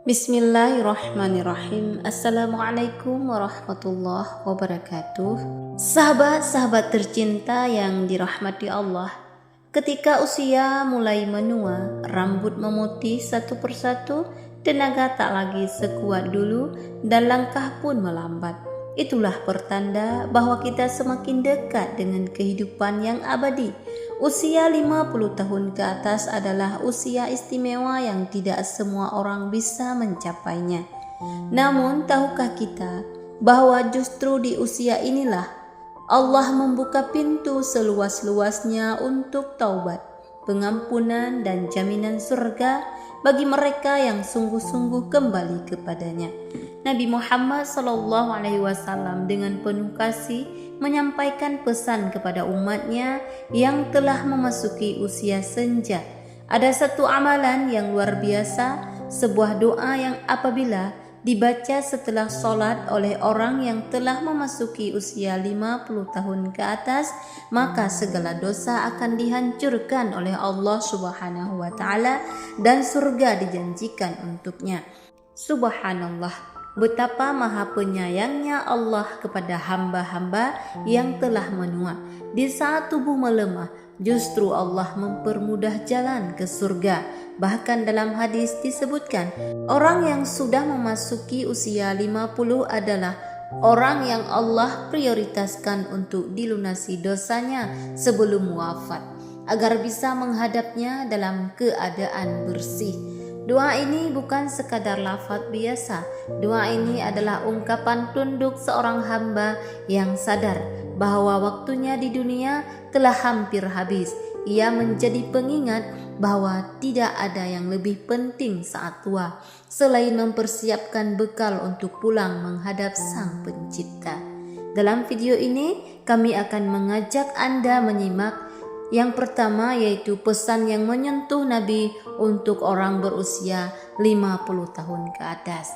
Bismillahirrahmanirrahim. Assalamualaikum warahmatullahi wabarakatuh. Sahabat-sahabat tercinta yang dirahmati Allah, ketika usia mulai menua, rambut memutih satu persatu, tenaga tak lagi sekuat dulu, dan langkah pun melambat. Itulah pertanda bahwa kita semakin dekat dengan kehidupan yang abadi. Usia 50 tahun ke atas adalah usia istimewa yang tidak semua orang bisa mencapainya. Namun, tahukah kita bahwa justru di usia inilah Allah membuka pintu seluas-luasnya untuk taubat, pengampunan dan jaminan surga bagi mereka yang sungguh-sungguh kembali kepadanya. Nabi Muhammad SAW dengan penuh kasih menyampaikan pesan kepada umatnya yang telah memasuki usia senja. Ada satu amalan yang luar biasa, sebuah doa yang apabila dibaca setelah sholat oleh orang yang telah memasuki usia 50 tahun ke atas, maka segala dosa akan dihancurkan oleh Allah Subhanahu wa Ta'ala dan surga dijanjikan untuknya. Subhanallah, betapa maha penyayangnya Allah kepada hamba-hamba yang telah menua. Di saat tubuh melemah, justru Allah mempermudah jalan ke surga. Bahkan dalam hadis disebutkan, orang yang sudah memasuki usia 50 adalah orang yang Allah prioritaskan untuk dilunasi dosanya sebelum wafat, agar bisa menghadapnya dalam keadaan bersih. Doa ini bukan sekadar lafaz biasa. Doa ini adalah ungkapan tunduk seorang hamba yang sadar bahwa waktunya di dunia telah hampir habis. Ia menjadi pengingat bahwa tidak ada yang lebih penting saat tua selain mempersiapkan bekal untuk pulang menghadap Sang Pencipta. Dalam video ini kami akan mengajak Anda menyimak yang pertama, yaitu pesan yang menyentuh Nabi untuk orang berusia 50 tahun ke atas.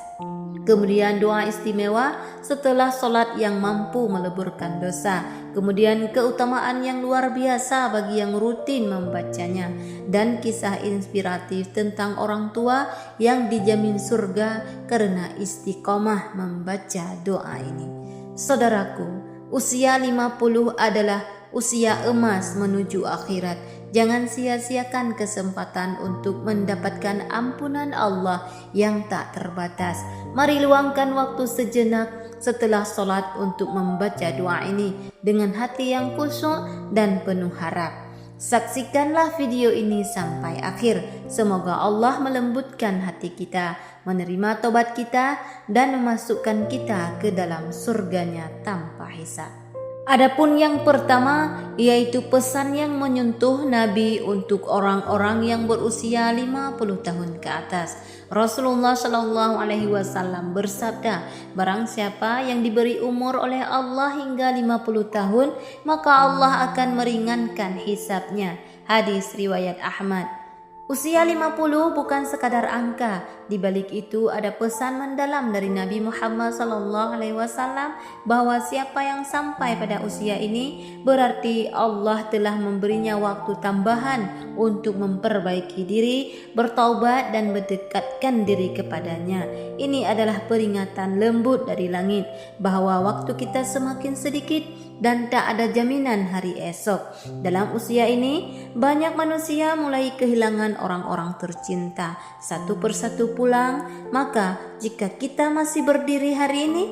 Kemudian doa istimewa setelah sholat yang mampu meleburkan dosa. Kemudian keutamaan yang luar biasa bagi yang rutin membacanya. Dan kisah inspiratif tentang orang tua yang dijamin surga karena istiqomah membaca doa ini. Saudaraku, usia 50 adalah usia emas menuju akhirat. Jangan sia-siakan kesempatan untuk mendapatkan ampunan Allah yang tak terbatas. Mari luangkan waktu sejenak setelah sholat untuk membaca doa ini dengan hati yang khusyuk dan penuh harap. Saksikanlah video ini sampai akhir. Semoga Allah melembutkan hati kita, menerima tobat kita, dan memasukkan kita ke dalam surganya tanpa hisab. Adapun yang pertama, yaitu pesan yang menyentuh Nabi untuk orang-orang yang berusia 50 tahun ke atas. Rasulullah SAW bersabda, barang siapa yang diberi umur oleh Allah hingga 50 tahun, maka Allah akan meringankan hisabnya. Hadis riwayat Ahmad. Usia 50 bukan sekadar angka. Di balik itu ada pesan mendalam dari Nabi Muhammad SAW bahwa siapa yang sampai pada usia ini berarti Allah telah memberinya waktu tambahan untuk memperbaiki diri, bertaubat dan mendekatkan diri kepadanya. Ini adalah peringatan lembut dari langit bahwa waktu kita semakin sedikit dan tak ada jaminan hari esok. Dalam usia ini, banyak manusia mulai kehilangan orang-orang tercinta satu persatu pulang. Maka jika kita masih berdiri hari ini,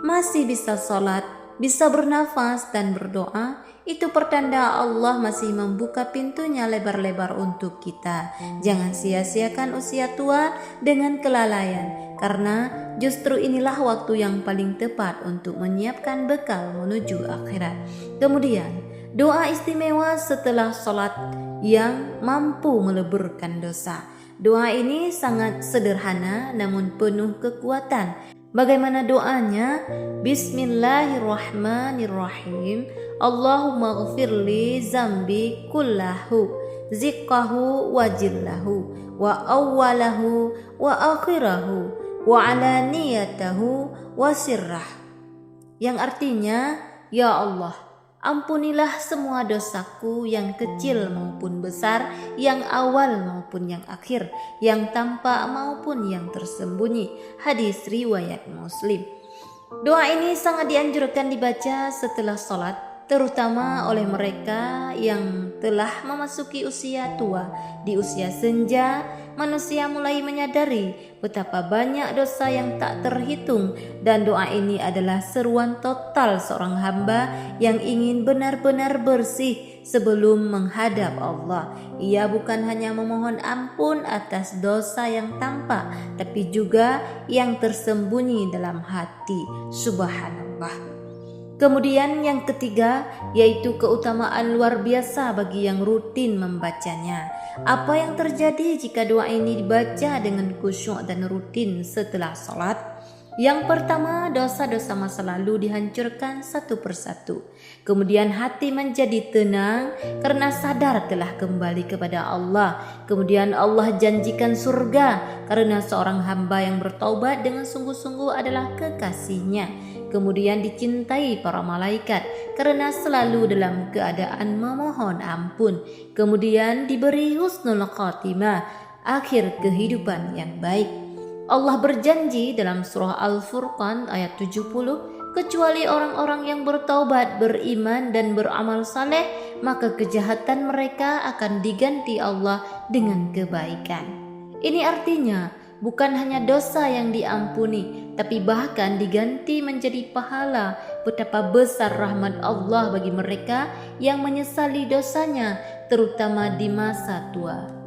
masih bisa sholat, bisa bernafas dan berdoa, itu pertanda Allah masih membuka pintunya lebar-lebar untuk kita. Jangan sia-siakan usia tua dengan kelalaian, karena justru inilah waktu yang paling tepat untuk menyiapkan bekal menuju akhirat. Kemudian, doa istimewa setelah sholat yang mampu meleburkan dosa. Doa ini sangat sederhana namun penuh kekuatan. Bagaimana doanya? Bismillahirrahmanirrahim. Allahumma ghfirli zambi kullahu, ziqqahu wa jillahu, wa awwalahu wa akhirahu, wa alaniyatahu wa sirrah. Yang artinya, ya Allah, Ampunilah semua dosaku yang kecil maupun besar, yang awal maupun yang akhir, yang tampak maupun yang tersembunyi. Hadis riwayat Muslim. Doa ini sangat dianjurkan dibaca setelah sholat, terutama oleh mereka yang telah memasuki usia tua. Di usia senja, manusia mulai menyadari betapa banyak dosa yang tak terhitung, dan doa ini adalah seruan total seorang hamba yang ingin benar-benar bersih sebelum menghadap Allah. Ia bukan hanya memohon ampun atas dosa yang tampak, tapi juga yang tersembunyi dalam hati. Subhanallah. Kemudian yang ketiga, yaitu keutamaan luar biasa bagi yang rutin membacanya. Apa yang terjadi jika doa ini dibaca dengan khusyuk dan rutin setelah sholat? Yang pertama, dosa-dosa masa lalu dihancurkan satu persatu. Kemudian hati menjadi tenang karena sadar telah kembali kepada Allah. Kemudian Allah janjikan surga karena seorang hamba yang bertaubat dengan sungguh-sungguh adalah kekasihnya. Kemudian dicintai para malaikat karena selalu dalam keadaan memohon ampun. Kemudian diberi husnul khatimah, akhir kehidupan yang baik. Allah berjanji dalam surah Al-Furqan ayat 70, kecuali orang-orang yang bertaubat, beriman dan beramal saleh, maka kejahatan mereka akan diganti Allah dengan kebaikan. Ini artinya bukan hanya dosa yang diampuni, tapi bahkan diganti menjadi pahala. Betapa besar rahmat Allah bagi mereka yang menyesali dosanya, terutama di masa tua.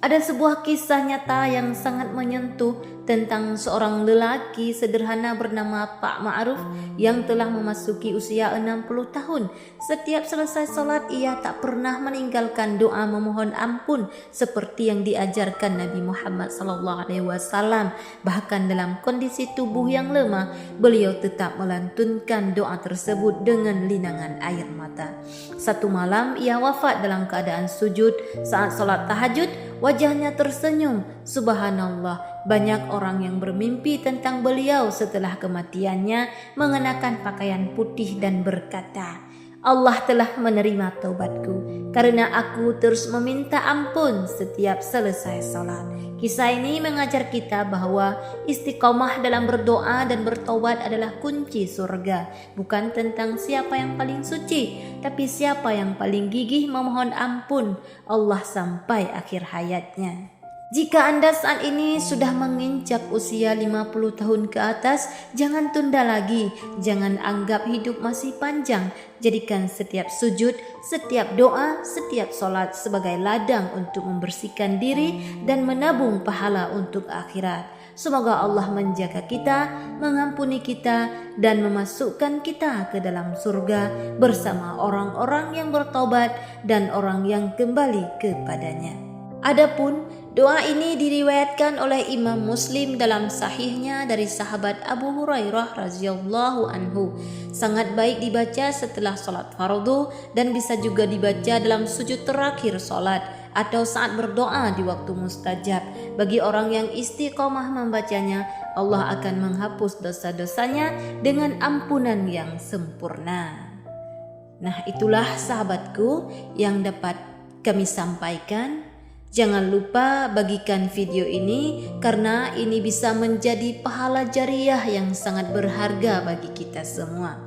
Ada sebuah kisah nyata yang sangat menyentuh tentang seorang lelaki sederhana bernama Pak Ma'ruf yang telah memasuki usia 60 tahun. Setiap selesai salat ia tak pernah meninggalkan doa memohon ampun seperti yang diajarkan Nabi Muhammad SAW. Bahkan dalam kondisi tubuh yang lemah, beliau tetap melantunkan doa tersebut dengan linangan air mata. Satu malam ia wafat dalam keadaan sujud saat salat tahajud. Wajahnya tersenyum. Subhanallah, banyak orang yang bermimpi tentang beliau setelah kematiannya mengenakan pakaian putih dan berkata, Allah telah menerima taubatku karena aku terus meminta ampun setiap selesai salat. Kisah ini mengajar kita bahwa istiqomah dalam berdoa dan bertaubat adalah kunci surga. Bukan tentang siapa yang paling suci, tapi siapa yang paling gigih memohon ampun Allah sampai akhir hayatnya. Jika Anda saat ini sudah menginjak usia 50 tahun ke atas, jangan tunda lagi. Jangan anggap hidup masih panjang. Jadikan setiap sujud, setiap doa, setiap solat sebagai ladang untuk membersihkan diri dan menabung pahala untuk akhirat. Semoga Allah menjaga kita, mengampuni kita, dan memasukkan kita ke dalam surga bersama orang-orang yang bertobat dan orang yang kembali kepadanya. Adapun doa ini diriwayatkan oleh Imam Muslim dalam sahihnya dari sahabat Abu Hurairah radhiyallahu anhu. Sangat baik dibaca setelah salat fardu dan bisa juga dibaca dalam sujud terakhir salat atau saat berdoa di waktu mustajab. Bagi orang yang istiqomah membacanya, Allah akan menghapus dosa-dosanya dengan ampunan yang sempurna. Nah, itulah sahabatku yang dapat kami sampaikan. Jangan lupa bagikan video ini karena ini bisa menjadi pahala jariah yang sangat berharga bagi kita semua.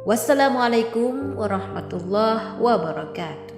Wassalamualaikum warahmatullahi wabarakatuh.